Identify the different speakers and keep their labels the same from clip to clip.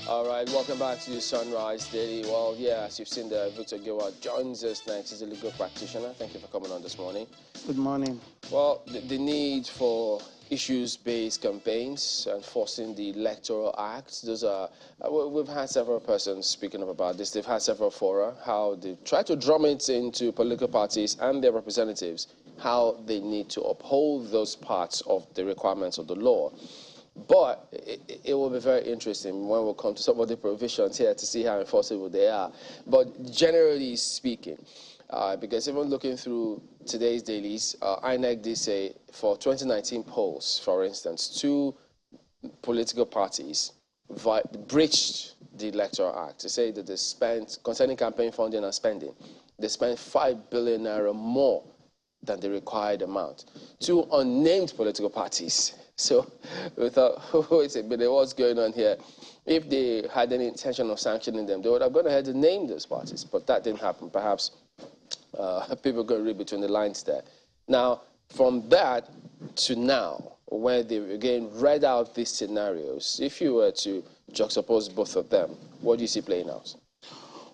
Speaker 1: All right, welcome back to the Sunrise Daily. Well, yeah, as you've seen there, Victor Giwa joins us next. He's a legal practitioner. Thank you for coming on this morning.
Speaker 2: Good morning.
Speaker 1: Well, the need for issues-based campaigns, enforcing the Electoral Act, those are, we've had several persons speaking up about this. They've had several fora, how they try to drum it into political parties and their representatives, how they need to uphold those parts of the requirements of the law. But it will be very interesting when we come to some of the provisions here to see how enforceable they are. But generally speaking, because even looking through today's dailies, INEC did say for 2019 polls, for instance, 2 political parties breached the Electoral Act to say that they spent, concerning campaign funding and spending, they spent 5 billion naira more than the required amount. 2 unnamed political parties. So we thought, wait a minute, what's going on here? If they had any intention of sanctioning them, they would have gone ahead and named those parties. But that didn't happen. Perhaps people going to read between the lines there. Now, from that to now, where they again read out these scenarios, if you were to juxtapose both of them, what do you see playing out?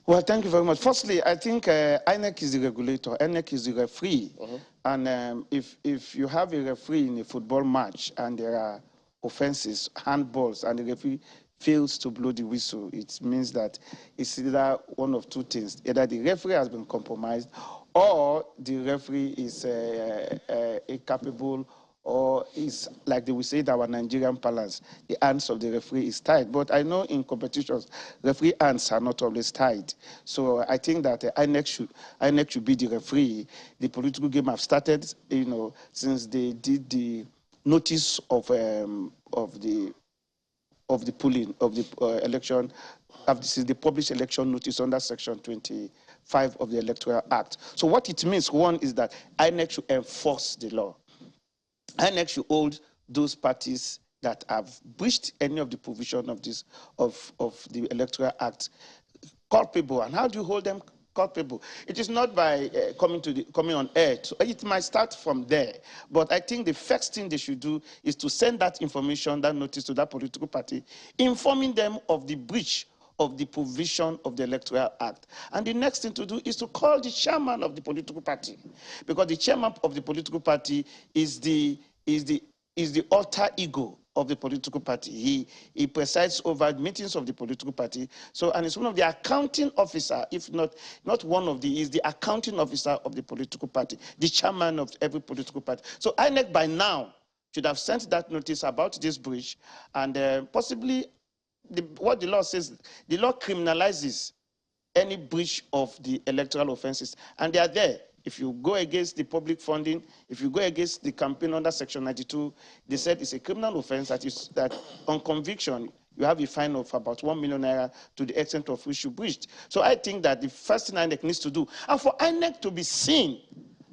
Speaker 2: Well, thank you very much. Firstly, I think INEC is the regulator. INEC is the referee. And if you have a referee in a football match and there are offenses, handballs, and the referee fails to blow the whistle, it means that it's either one of 2 things. Either the referee has been compromised or the referee is incapable, or is, like they will say in our Nigerian parlance, the hands of the referee is tied. But I know in competitions, referee hands are not always tied. So I think that INEC should be the referee. The political game have started, since they did the notice of the polling of the election. This is the published election notice under Section 25 of the Electoral Act. So what it means, one, is that INEC should enforce the law. INEC should hold those parties that have breached any of the provision of the Electoral Act culpable. And how do you hold them culpable? It is not by coming on air. So it might start from there. But I think the first thing they should do is to send that information, that notice to that political party, informing them of the breach of the provision of the Electoral Act. And the next thing to do is to call the chairman of the political party, because the chairman of the political party is the alter ego of the political party. He presides over meetings of the political party. So, and it's one of the accounting officer, if not one of the, is the accounting officer of the political party, the chairman of every political party. So INEC by now should have sent that notice about this breach, and possibly what the law says, the law criminalizes any breach of the electoral offenses, and they are there. If you go against the public funding, if you go against the campaign under Section 92, they said it's a criminal offense that on conviction, you have a fine of about 1 million naira to the extent of which you breached. So I think that the first thing INEC needs to do, and for INEC to be seen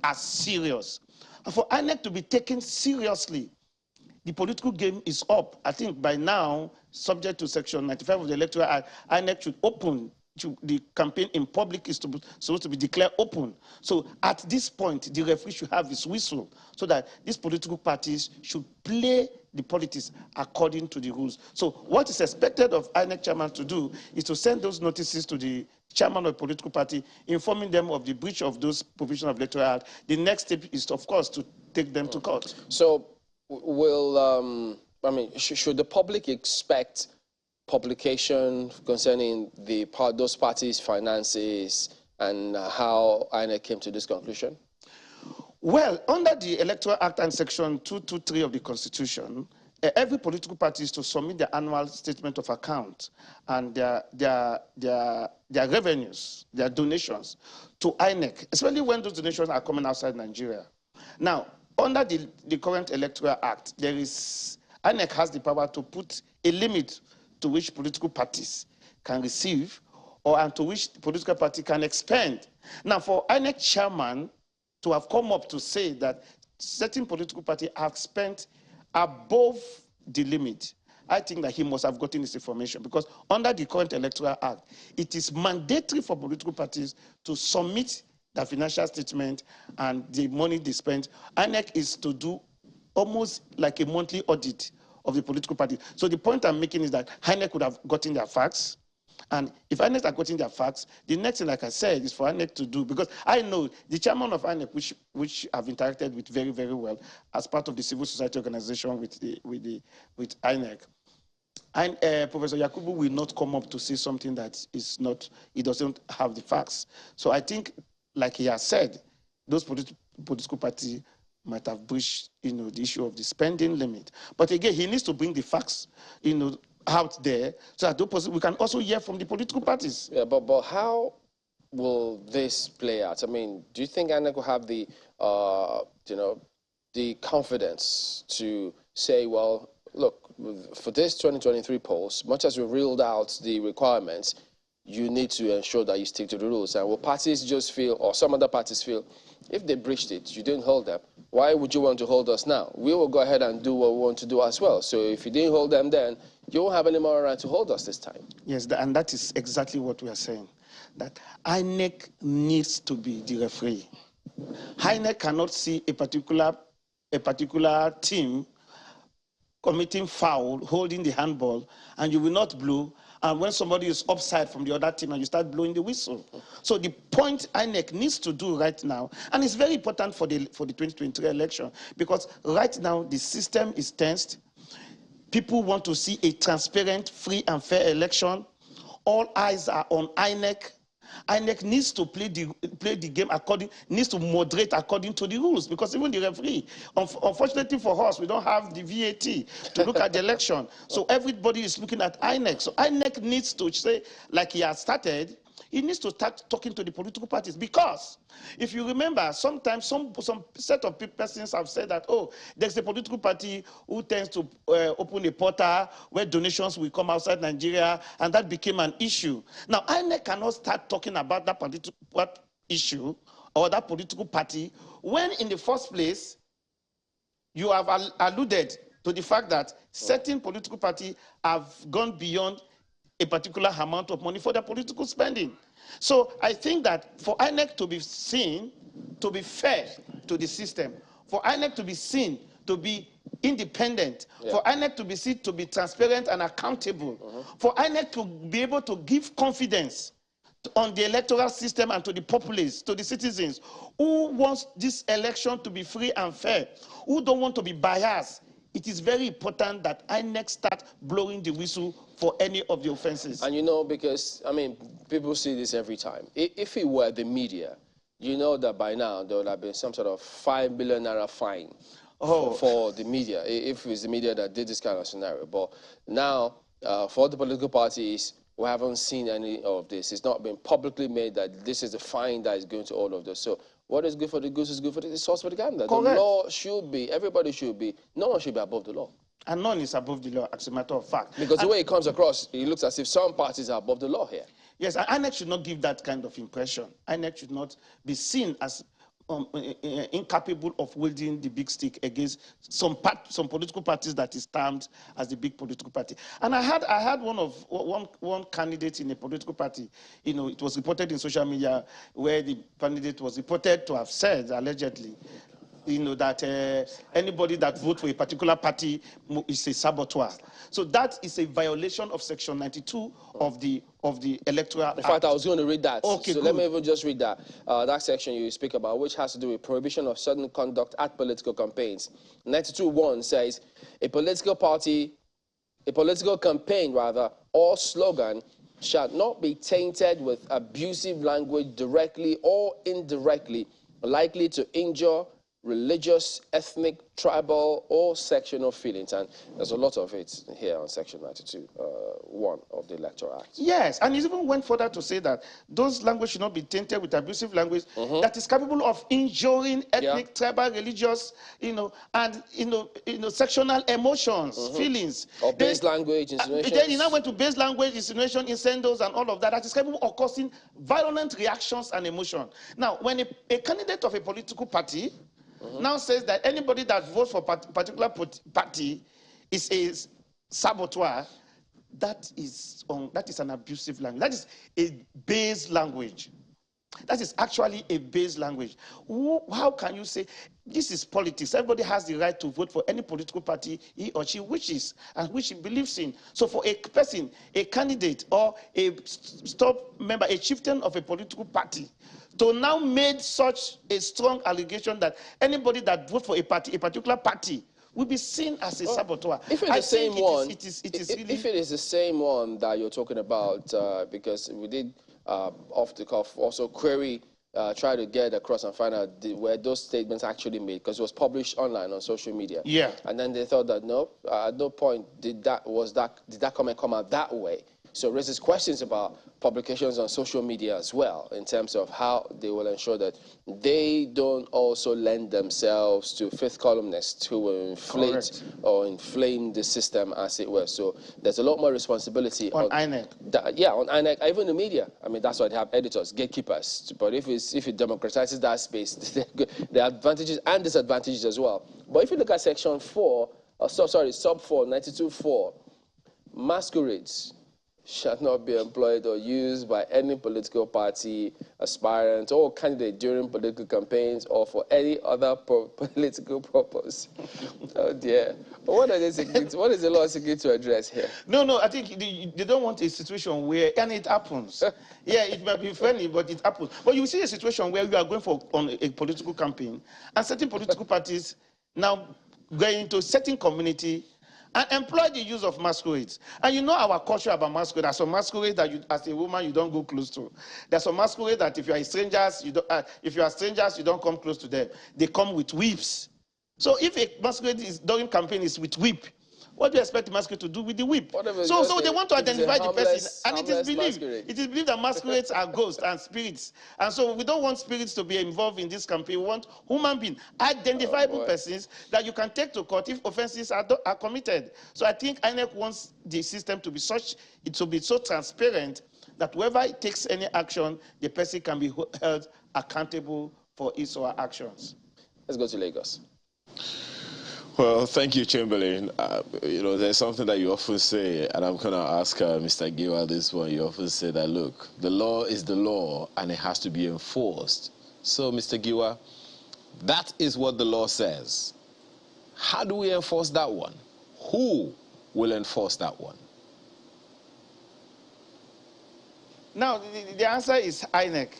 Speaker 2: as serious, and for INEC to be taken seriously, the political game is up. I think by now, subject to Section 95 of the Electoral Act, INEC should open the campaign in public is supposed to be declared open. So at this point, the referee should have his whistle so that these political parties should play the politics according to the rules. So what is expected of INEC chairman to do is to send those notices to the chairman of the political party, informing them of the breach of those provisions of Electoral Act. The next step is, of course, to take them to court.
Speaker 1: So will, should the public expect publication concerning those parties' finances and how INEC came to this conclusion?
Speaker 2: Well, under the Electoral Act and Section 223 of the Constitution, every political party is to submit their annual statement of account and their revenues, their donations to INEC, especially when those donations are coming outside Nigeria. Now, under the current Electoral Act, INEC has the power to put a limit to which political parties can receive and to which the political party can expend. Now, for INEC chairman to have come up to say that certain political parties have spent above the limit, I think that he must have gotten this information, because under the current Electoral Act, it is mandatory for political parties to submit their financial statement and the money they spent. INEC is to do almost like a monthly audit of the political party. So the point I'm making is that INEC would have gotten their facts. And if INEC are getting their facts, the next thing, like I said, is for INEC to do, because I know the chairman of INEC, which I've interacted with very, very well as part of the civil society organization with INEC. And Professor Yakubu will not come up to say something that is not, he doesn't have the facts. So I think, like he has said, those political parties might have breached, the issue of the spending limit. But again, he needs to bring the facts, out there, so that we can also hear from the political parties.
Speaker 1: Yeah, but how will this play out? I mean, do you think INEC will have the, the confidence to say, well, look, for this 2023 polls, much as we reeled out the requirements, you need to ensure that you stick to the rules. And will parties just feel, or some other parties feel, if they breached it, you didn't hold them, why would you want to hold us now? We will go ahead and do what we want to do as well. So if you didn't hold them then, you won't have any more right to hold us this time.
Speaker 2: Yes, and that is exactly what we are saying, that INEC needs to be the referee. INEC cannot see a particular team committing foul, holding the handball, and you will not blow, and when somebody is offside from the other team and you start blowing the whistle. So the point INEC needs to do right now, and it's very important for the 2023 election, because right now the system is tensed. People want to see a transparent, free and fair election. All eyes are on INEC. INEC needs to play the game needs to moderate according to the rules, because even the referee, unfortunately for us, we don't have the VAT to look at the election. So everybody is looking at INEC. So INEC needs to say, like he has started, he needs to start talking to the political parties, because if you remember, sometimes some set of persons have said that, oh, there's a political party who tends to open a portal where donations will come outside Nigeria, and that became an issue. Now, INEC cannot start talking about that political issue or that political party when, in the first place, you have alluded to the fact that certain political parties have gone beyond a particular amount of money for their political spending. So I think that for INEC to be seen to be fair to the system, for INEC to be seen to be independent, for INEC to be seen to be transparent and accountable, for INEC to be able to give confidence on the electoral system and to the populace, to the citizens who wants this election to be free and fair, who don't want to be biased, it is very important that INEC start blowing the whistle for any of the offenses.
Speaker 1: And because, I mean, people see this every time. If it were the media, that by now there would have been some sort of 5 billion naira fine for the media, if it's the media that did this kind of scenario. But now, for the political parties, we haven't seen any of this. It's not been publicly made that this is the fine that is going to all of this. So what is good for the goose is good for the sauce for the gander. The law should be, everybody should be, no one should be above the law.
Speaker 2: And none is above the law, as a matter of fact.
Speaker 1: Because the way it comes across, it looks as if some parties are above the law here.
Speaker 2: Yes, and INEC should not give that kind of impression. INEC should not be seen as incapable of wielding the big stick against some political parties that is termed as the big political party. And I had one candidate in a political party. It was reported in social media where the candidate was reported to have said, allegedly, that anybody that votes for a particular party is a saboteur. So that is a violation of Section 92 of the Electoral Act.
Speaker 1: In fact, I was going to read that.
Speaker 2: Okay,
Speaker 1: so
Speaker 2: good.
Speaker 1: Let me even just read that. That section you speak about, which has to do with prohibition of certain conduct at political campaigns. 92(1) says, a political campaign, or slogan shall not be tainted with abusive language directly or indirectly likely to injure religious, ethnic, tribal, or sectional feelings. And there's a lot of it here on Section 92(1) of the Electoral Act.
Speaker 2: Yes, and it even went further to say that those language should not be tainted with abusive language that is capable of injuring ethnic, tribal, religious, and sectional emotions, feelings.
Speaker 1: Or base language, insinuations.
Speaker 2: Then he now went to base language, insinuation, incendios, and all of that. That is capable of causing violent reactions and emotion. Now, when a candidate of a political party now says that anybody that votes for a particular party is a saboteur, that is an abusive language. That is a base language. That is actually a base language. How can you say this is politics? Everybody has the right to vote for any political party he or she wishes and which he believes in. So for a person, a candidate or a top member, a chieftain of a political party, to now make such a strong allegation that anybody that votes for a party, a particular party, will be seen as a saboteur.
Speaker 1: If it's
Speaker 2: I
Speaker 1: the same
Speaker 2: think
Speaker 1: one,
Speaker 2: it is really...
Speaker 1: if it is the same one that you're talking about, because we did off the cuff also query, try to get across and find out where those statements actually made, because it was published online on social media.
Speaker 2: Yeah.
Speaker 1: And then they thought that no, at no point did that comment come out that way. So it raises questions about publications on social media as well, in terms of how they will ensure that they don't also lend themselves to fifth columnists who will inflate
Speaker 2: Correct.
Speaker 1: or inflame the system, as it were. So there's a lot more responsibility
Speaker 2: on INEC.
Speaker 1: On INEC, even the media. I mean, that's why they have editors, gatekeepers. But if it democratizes that space, there are advantages and disadvantages as well. But if you look at section 4, sub 4, 92.4, masquerades shall not be employed or used by any political party, aspirant, or candidate during political campaigns or for any other political purpose. Oh dear. But what is the law seeking to address here?
Speaker 2: No, I think they don't want a situation where, and it happens. Yeah, it might be funny, but it happens. But you see a situation where you are going on a political campaign, and certain political parties now going into a certain community and employ the use of masquerades. And you know our culture about masquerade. There's some masquerade that you, as a woman, you don't go close to. There's some masquerade that if you are strangers, you don't come close to them. They come with whips. So if a masquerade during campaign is with whip, what do you expect the masquerade to do with the whip? So they want to identify the person, and it is believed that masquerades are ghosts and spirits. And so we don't want spirits to be involved in this campaign. We want human beings, identifiable persons that you can take to court if offenses are committed. So I think INEC wants the system to be such, it will be so transparent that whoever takes any action, the person can be held accountable for his or her actions.
Speaker 1: Let's go to Lagos.
Speaker 3: Well, thank you, Chamberlain. There's something that you often say, and I'm going to ask Mr. Giwa this one. You often say that, look, the law is the law, and it has to be enforced. So, Mr. Giwa, that is what the law says. How do we enforce that one? Who will enforce that one?
Speaker 2: Now, the answer is INEC.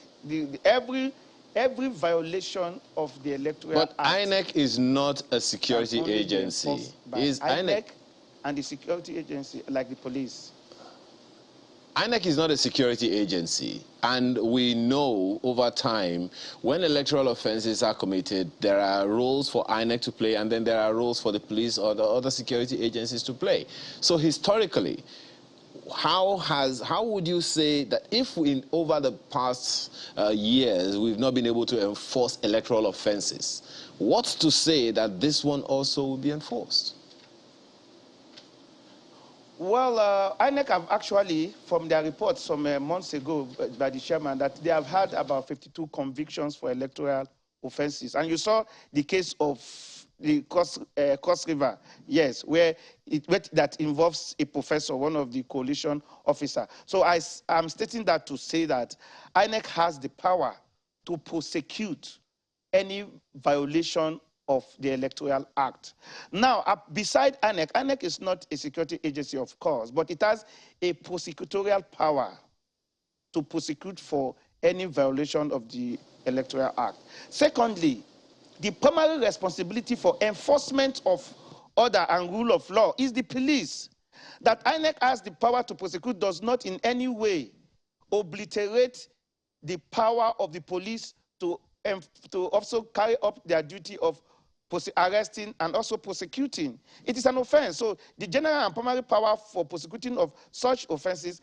Speaker 2: Every violation of the Electoral Act...
Speaker 3: But INEC is not a security agency.
Speaker 2: Is INEC and the security agency, like the police.
Speaker 3: INEC is not a security agency. And we know over time, when electoral offenses are committed, there are roles for INEC to play, and then there are roles for the police or the other security agencies to play. So historically, how would you say that if over the past years we've not been able to enforce electoral offenses, what's to say that this one also will be enforced?
Speaker 2: Well, INEC have actually, from their reports some months ago by the chairman, that they have had about 52 convictions for electoral offenses. And you saw the case of the Cross River, yes, where that involves a professor, one of the coalition officers. So I'm stating that to say that INEC has the power to prosecute any violation of the Electoral Act. Now, beside INEC, INEC is not a security agency, of course, but it has a prosecutorial power to prosecute for any violation of the Electoral Act. Secondly, the primary responsibility for enforcement of order and rule of law is the police. That INEC has the power to prosecute does not in any way obliterate the power of the police to also carry up their duty of arresting and also prosecuting. It is an offense. So the general and primary power for prosecuting of such offenses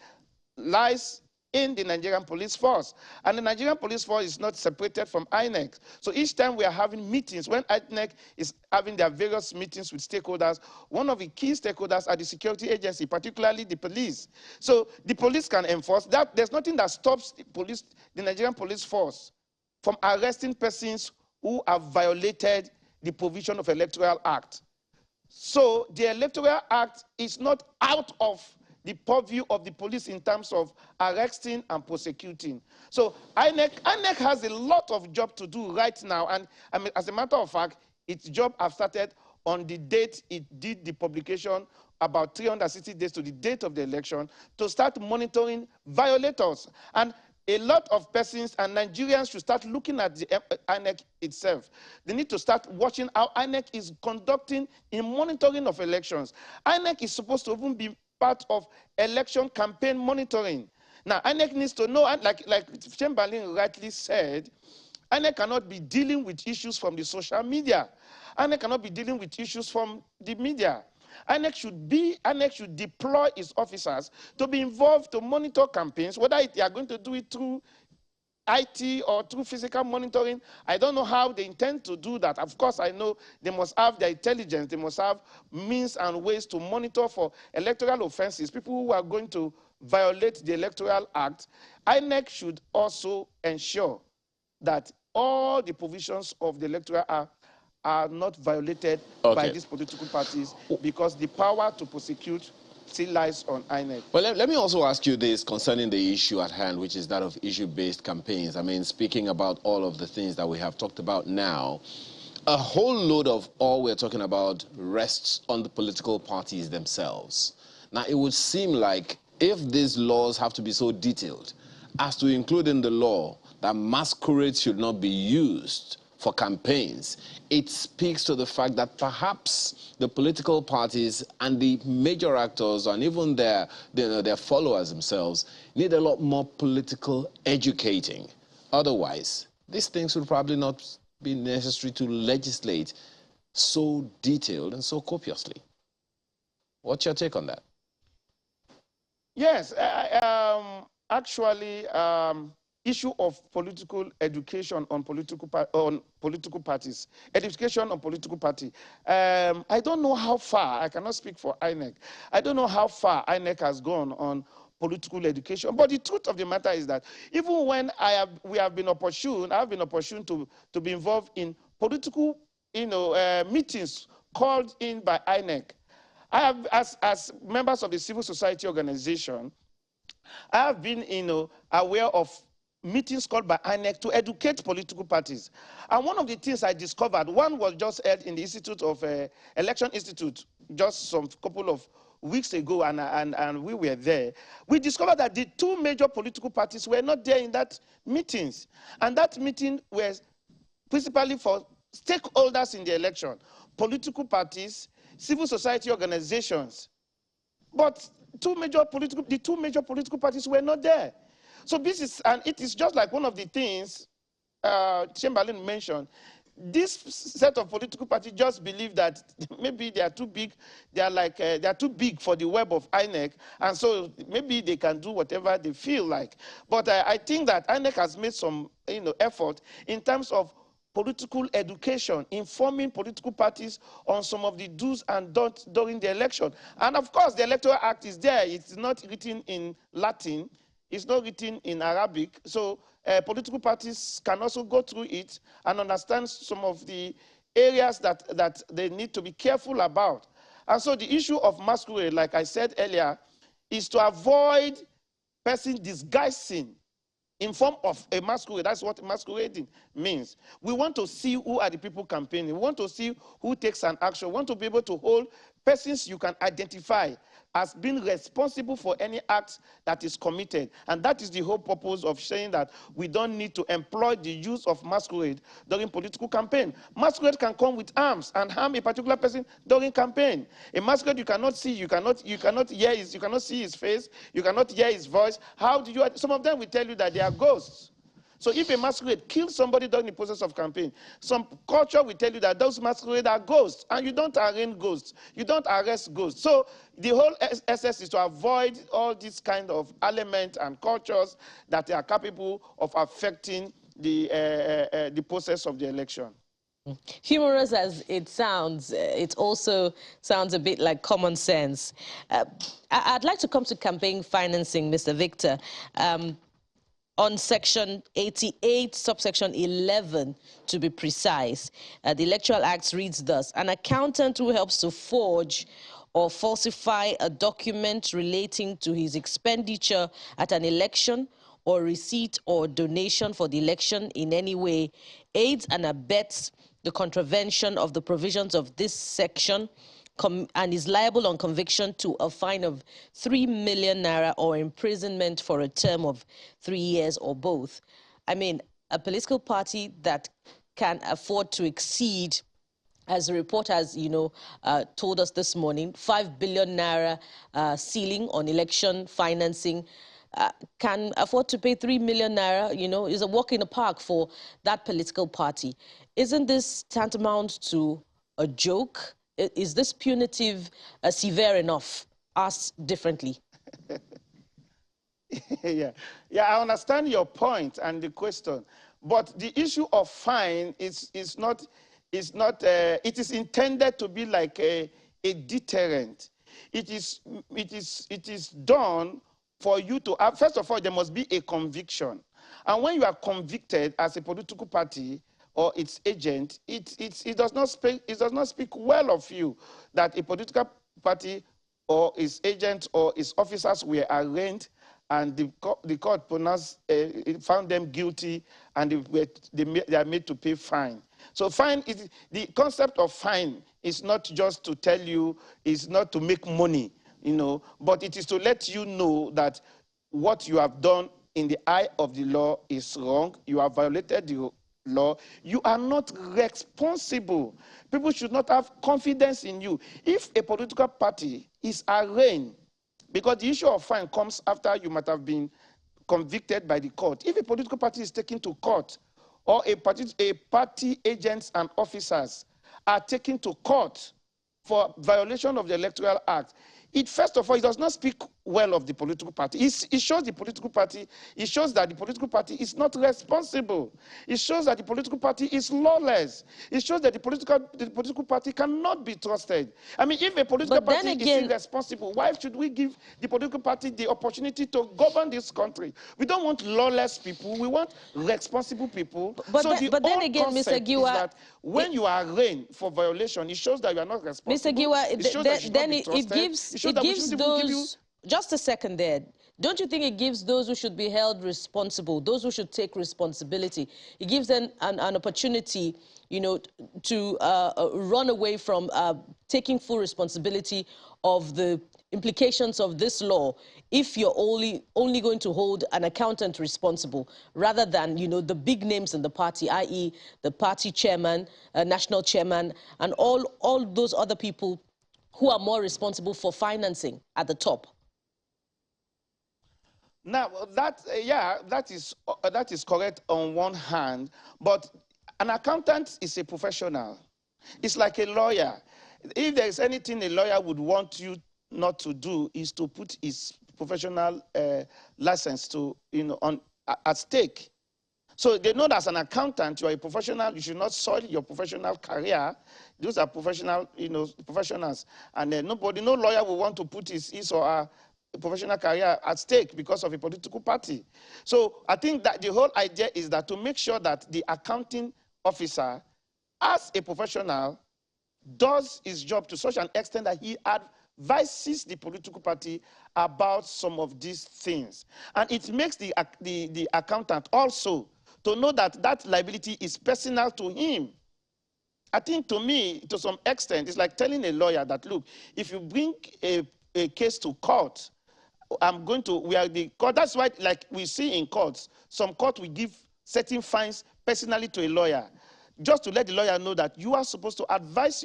Speaker 2: lies in the Nigerian police force. And the Nigerian police force is not separated from INEC. So each time we are having meetings, when INEC is having their various meetings with stakeholders, one of the key stakeholders are the security agency, particularly the police. So the police can enforce that. There's nothing that stops the Nigerian police force from arresting persons who have violated the provision of Electoral Act. So the Electoral Act is not out of the purview of the police in terms of arresting and prosecuting. So INEC has a lot of job to do right now, and I mean, as a matter of fact, its job have started on the date it did the publication, about 360 days to the date of the election, to start monitoring violators. And a lot of persons and Nigerians should start looking at the INEC itself. They need to start watching how INEC is conducting in monitoring of elections. INEC is supposed to even be part of election campaign monitoring. Now, INEC needs to know, like Chamberlain rightly said, INEC cannot be dealing with issues from the social media. INEC cannot be dealing with issues from the media. INEC should deploy its officers to be involved to monitor campaigns, whether they are going to do it through IT or through physical monitoring. I don't know how they intend to do that. Of course, I know they must have their intelligence. They must have means and ways to monitor for electoral offenses, people who are going to violate the Electoral Act. INEC should also ensure that all the provisions of the Electoral Act are not violated by these political parties, because the power to prosecute still lies on INEC.
Speaker 3: Well, let me also ask you this concerning the issue at hand, which is that of issue-based campaigns. I mean, speaking about all of the things that we have talked about now, a whole load of all we're talking about rests on the political parties themselves. Now, it would seem like if these laws have to be so detailed as to include in the law that masquerades should not be used for campaigns, it speaks to the fact that perhaps the political parties and the major actors and even their followers themselves need a lot more political educating. Otherwise, these things would probably not be necessary to legislate so detailed and so copiously. What's your take on that?
Speaker 2: Yes, actually, issue of political education on political parties, education on political party. I don't know how far, I cannot speak for INEC. I don't know how far INEC has gone on political education. But the truth of the matter is that even when we have been opportune, I have been opportune to be involved in political, meetings called in by INEC. I have, as members of the civil society organization, I have been, aware of meetings called by INEC to educate political parties. And one of the things I discovered, one was just held in the Institute of Election Institute just some couple of weeks ago, and we were there. We discovered that the two major political parties were not there in that meetings. And that meeting was principally for stakeholders in the election, political parties, civil society organizations. But the two major political parties were not there. So this is, and it is just like one of the things Chamberlain mentioned. This set of political parties just believe that maybe they are too big. They are too big for the web of INEC, and so maybe they can do whatever they feel like. But I think that INEC has made some, effort in terms of political education, informing political parties on some of the do's and don'ts during the election. And of course, the Electoral Act is there. It's not written in Latin. It's not written in Arabic. So political parties can also go through it and understand some of the areas that they need to be careful about. And so the issue of masquerade, like I said earlier, is to avoid person disguising in form of a masquerade. That's what masquerading means. We want to see who are the people campaigning. We want to see who takes an action. We want to be able to hold persons you can identify as being responsible for any act that is committed. And that is the whole purpose of saying that we don't need to employ the use of masquerade during political campaign. Masquerade can come with arms and harm a particular person during campaign. A masquerade you cannot see, you cannot hear his, you cannot see his face, you cannot hear his voice. How do you? Some of them will tell you that they are ghosts. So if a masquerade kills somebody during the process of campaign, some culture will tell you that those masquerades are ghosts, and you don't arraign ghosts. You don't arrest ghosts. So the whole essence is to avoid all these kind of elements and cultures that are capable of affecting the process of the election.
Speaker 4: Humorous as it sounds, it also sounds a bit like common sense. I'd like to come to campaign financing, Mr. Victor. On Section 88, subsection 11, to be precise, the Electoral Act reads thus: an accountant who helps to forge or falsify a document relating to his expenditure at an election or receipt or donation for the election in any way aids and abets the contravention of the provisions of this section and is liable on conviction to a fine of 3 million naira or imprisonment for a term of 3 years or both. I mean, a political party that can afford to exceed, as the report has, told us this morning, 5 billion naira ceiling on election financing, can afford to pay 3 million naira, is a walk in the park for that political party. Isn't this tantamount to a joke? Is this punitive severe enough? Asked differently.
Speaker 2: Yeah, I understand your point and the question, but the issue of fine is not. It is intended to be like a deterrent. It is done for you to have. First of all, there must be a conviction, and when you are convicted as a political party or its agent, it does not speak well of you that a political party or its agents or its officers were arraigned and the court pronounced, found them guilty, and they are made to pay fine. So fine, the concept of fine is not just to tell you, is not to make money, but it is to let you know that what you have done in the eye of the law is wrong. You have violated the law. You are not responsible. People should not have confidence in you. If a political party is arraigned, because the issue of fine comes after you might have been convicted by the court. If a political party is taken to court, or a party agents and officers are taken to court for violation of the Electoral Act, first of all, it does not speak well of the political party. It shows the political party, it shows that the political party is not responsible. It shows that the political party is lawless. It shows that the political party cannot be trusted. I mean, if a political party is irresponsible, why should we give the political party the opportunity to govern this country? We don't want lawless people. We want responsible people.
Speaker 4: But then again, Mr. Giwa,
Speaker 2: is that when you are arraigned for violation, it shows that you are not responsible.
Speaker 4: Mr. Giwa, then it gives those, just a second there, don't you think it gives those who should be held responsible, those who should take responsibility, it gives them an opportunity, to run away from taking full responsibility of the implications of this law if you're only going to hold an accountant responsible rather than, the big names in the party, i.e. the party chairman, national chairman, and all those other people who are more responsible for financing at the top?
Speaker 2: Now, that is correct on one hand, but an accountant is a professional. It's like a lawyer. If there is anything a lawyer would want you not to do, is to put his professional license at stake. So they know that as an accountant, you are a professional. You should not soil your professional career. Those are professional, professionals, and no lawyer will want to put his or her professional career at stake because of a political party. So I think that the whole idea is that to make sure that the accounting officer, as a professional, does his job to such an extent that he advises the political party about some of these things. And it makes the accountant also to know that that liability is personal to him. I think, to me, to some extent, it's like telling a lawyer that, look, if you bring a case to court, we are the court. That's why, like we see in courts, some court will give certain fines personally to a lawyer, just to let the lawyer know that you are supposed to advise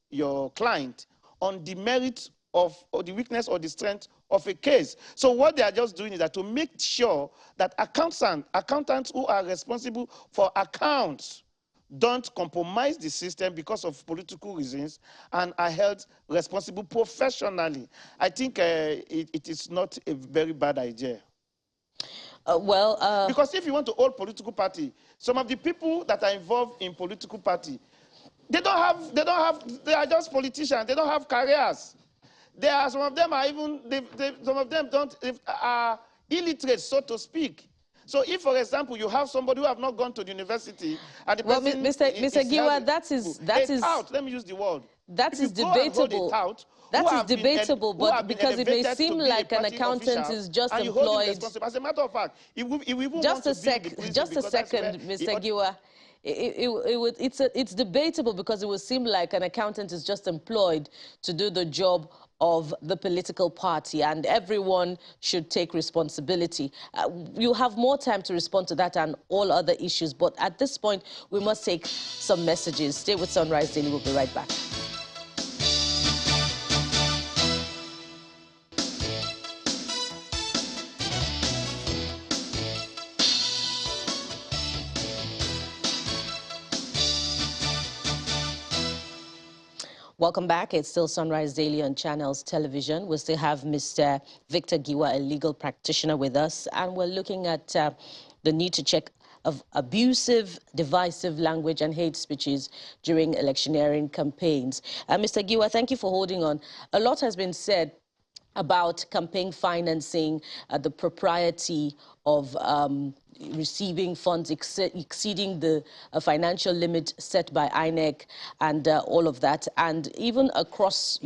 Speaker 2: your client on the merit or the weakness or the strength of a case. So what they are just doing is that to make sure that accountants who are responsible for accounts don't compromise the system because of political reasons and are held responsible professionally. I think it is not a very bad idea. Because if you want to hold political party, some of the people that are involved in political party, they are just politicians. They don't have careers. Some of them are are illiterate, so to speak. So if, for example, you have somebody who have not gone to the university, and the person
Speaker 4: Mr. Giwa, that is
Speaker 2: out. Let me use the word.
Speaker 4: That
Speaker 2: if
Speaker 4: is
Speaker 2: you go and hold a
Speaker 4: debatable.
Speaker 2: tout
Speaker 4: That is debatable, but because it may seem like an accountant
Speaker 2: official,
Speaker 4: is just
Speaker 2: and you hold him
Speaker 4: employed.
Speaker 2: responsible. As a matter of fact, he even
Speaker 4: Just
Speaker 2: want
Speaker 4: a
Speaker 2: to build the prison
Speaker 4: just a
Speaker 2: because that's where
Speaker 4: second, Mr. Giwa. It's debatable because it would seem like an accountant is just employed to do the job of the political party, and everyone should take responsibility. You have more time to respond to that and all other issues, but at this point, we must take some messages. Stay with Sunrise Daily. We'll be right back. Welcome back. It's still Sunrise Daily on Channels Television. We still have Mr. Victor Giwa, a legal practitioner, with us, and we're looking at the need to check of abusive, divisive language and hate speeches during electioneering campaigns. Mr. Giwa, thank you for holding on. A lot has been said about campaign financing, the propriety of receiving funds exceeding the financial limit set by INEC and all of that. And even across,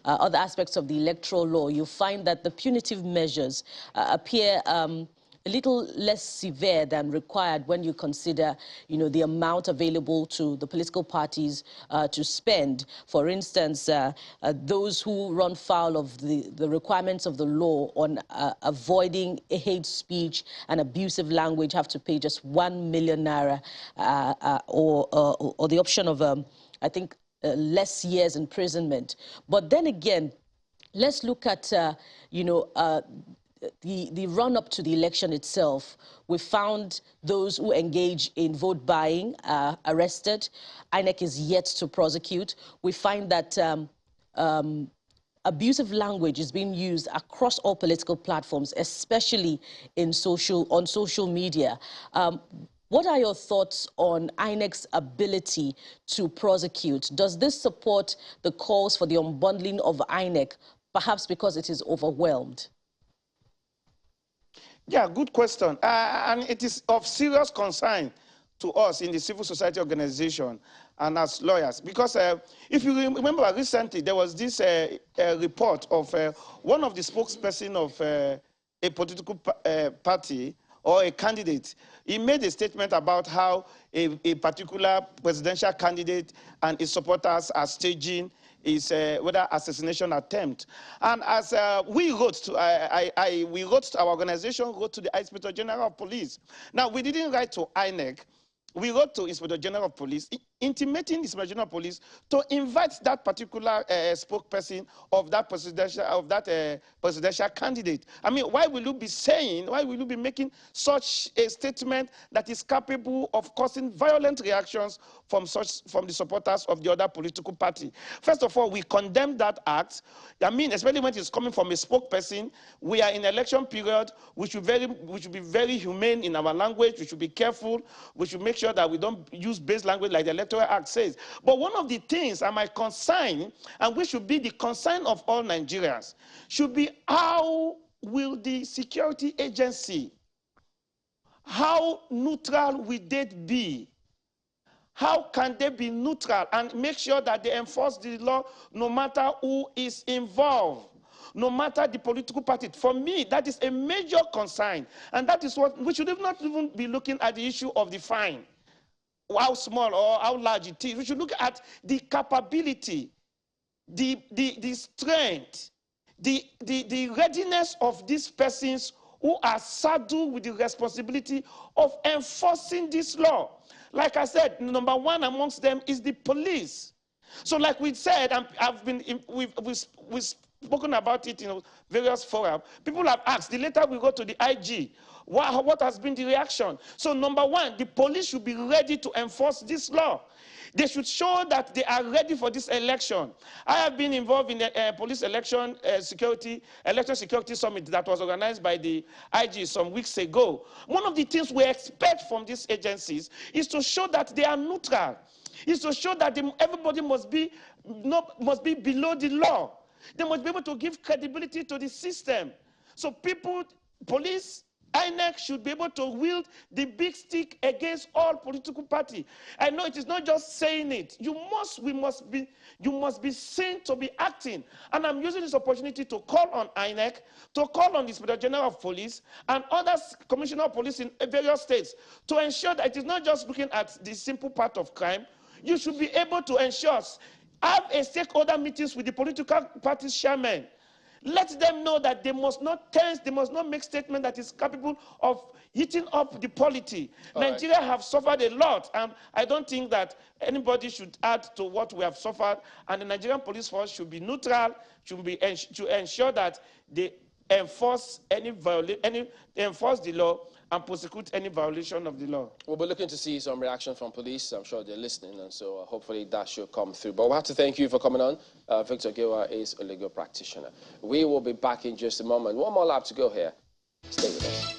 Speaker 4: other aspects of the electoral law, you find that the punitive measures appear a little less severe than required when you consider, the amount available to the political parties to spend. For instance, those who run foul of the requirements of the law on avoiding hate speech and abusive language have to pay just 1 million naira or the option of, I think, less years imprisonment. But then again, let's look at, the run-up to the election itself. We found those who engage in vote buying arrested. INEC is yet to prosecute. We find that abusive language is being used across all political platforms, especially on social media. What are your thoughts on INEC's ability to prosecute? Does this support the calls for the unbundling of INEC, perhaps because it is overwhelmed?
Speaker 2: Yeah, good question. And it is of serious concern to us in the civil society organization and as lawyers. Because if you remember recently, there was this report of one of the spokesperson of a political party or a candidate. He made a statement about how a particular presidential candidate and his supporters are staging is whether assassination attempt. And as we wrote to, we wrote to our organization, wrote to the Inspector General of Police. Now, we didn't write to INEC. We wrote to Inspector General of Police, intimating Inspector General of Police to invite that particular spokesperson of that presidential candidate. I mean, why will you be saying, why will you be making such a statement that is capable of causing violent reactions from the supporters of the other political party? First of all, we condemn that act. I mean, especially when it's coming from a spokesperson. We are in election period. We should be very humane in our language. We should be careful. We should make sure that we don't use base language like the Electoral Act says. But one of the things, and my concern, and which should be the concern of all Nigerians, should be how will the security agency, how neutral will they be? How can they be neutral and make sure that they enforce the law no matter who is involved? No matter the political party. For me, that is a major concern. And that is what we should not even be looking at the issue of the fine, how small or how large it is. We should look at the capability, the strength, the readiness of these persons who are saddled with the responsibility of enforcing this law. Like I said, number one amongst them is the police. So like we said, we've spoken about it in various forums. People have asked, the later we go to the IG, what has been the reaction? So number one, the police should be ready to enforce this law. They should show that they are ready for this election. I have been involved in the police election security summit that was organized by the IG some weeks ago. One of the things we expect from these agencies is to show that they are neutral. Is to show that everybody must be below the law. They must be able to give credibility to the system. So police INEC should be able to wield the big stick against all political parties. I know it is not just saying it. You must be seen to be acting. And I'm using this opportunity to call on INEC, to call on the Inspector General of Police and other Commissioner of Police in various states to ensure that it is not just looking at the simple part of crime. You should be able to ensure, have a stakeholder meetings with the political parties chairmen. Let them know that they must not tense, they must not make statements that is capable of heating up the polity. Nigeria have suffered a lot, and I don't think that anybody should add to what we have suffered, and the Nigerian police force should be neutral, to ensure that they enforce enforce the law and prosecute any violation of the law.
Speaker 1: We'll be looking to see some reaction from police. I'm sure they're listening, and so hopefully that should come through. But we have to thank you for coming on. Victor Giwa is a legal practitioner. We will be back in just a moment. One more lap to go here. Stay with us.